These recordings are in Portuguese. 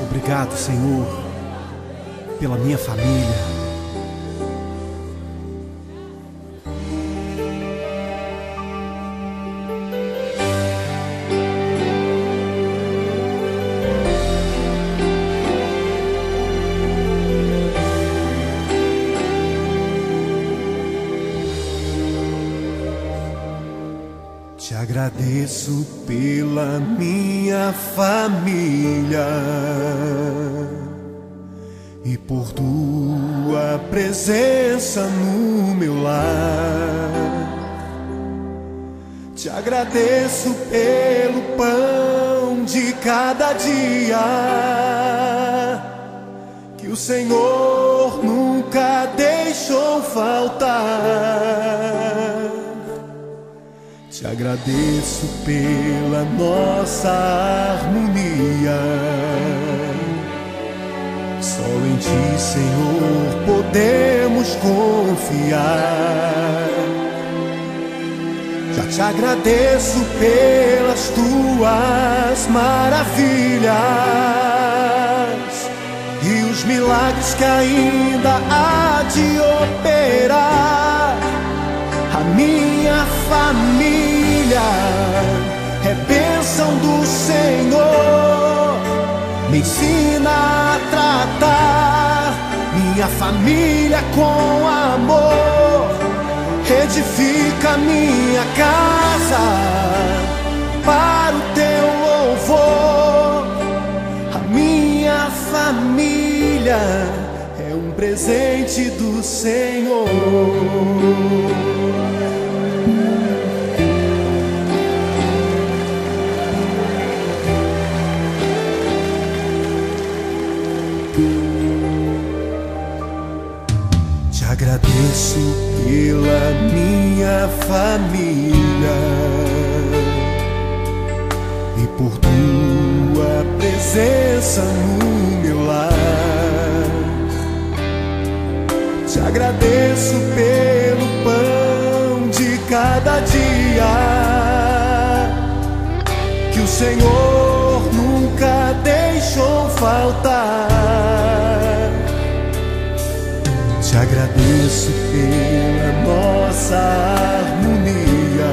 Obrigado, Senhor, pela minha família. Te agradeço pela minha família e por tua presença no meu lar. Te agradeço pelo pão de cada dia que o Senhor nunca deixou faltar. Te agradeço pela nossa harmonia. Só em Ti, Senhor, podemos confiar. Já te agradeço pelas Tuas maravilhas e os milagres que ainda há de operar. A minha família é bênção do Senhor, me ensina a tratar minha família com amor. Edifica minha casa para o Teu louvor. A minha família é um presente do Senhor. Te agradeço pela minha família e por Tua presença no meu lar. Te agradeço pelo pão de cada dia que o Senhor nunca deixou faltar. Te agradeço pela nossa harmonia.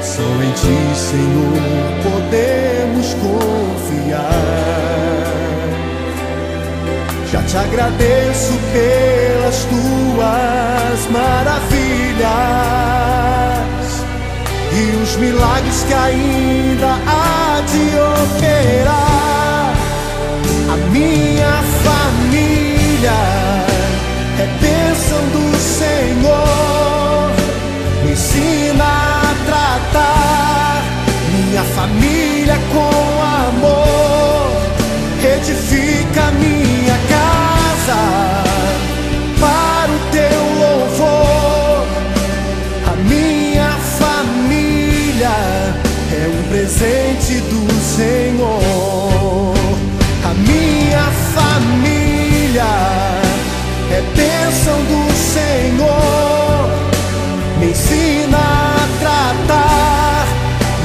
Só em Ti, Senhor, podemos confiar. Já te agradeço pelas Tuas maravilhas e os milagres que ainda há de operar. A minha família é bênção do Senhor, me ensina a tratar minha família com amor. Edifica minha casa para o Teu louvor. A minha família é um presente do Senhor. A minha família é bênção do Senhor, me ensina a tratar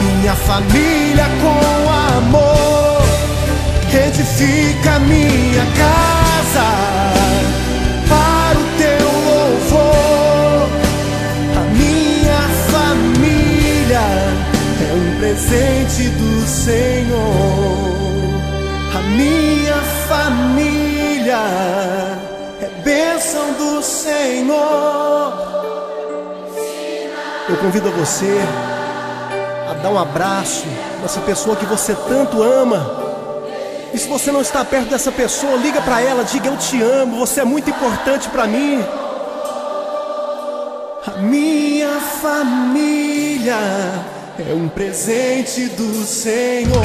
minha família com amor. Edifica minha casa para o Teu louvor. A minha família é um presente do Senhor. A minha família é bênção do Senhor. Eu convido a você a dar um abraço nessa pessoa que você tanto ama. E se você não está perto dessa pessoa, liga para ela, diga: eu te amo, você é muito importante para mim. A minha família é um presente do Senhor.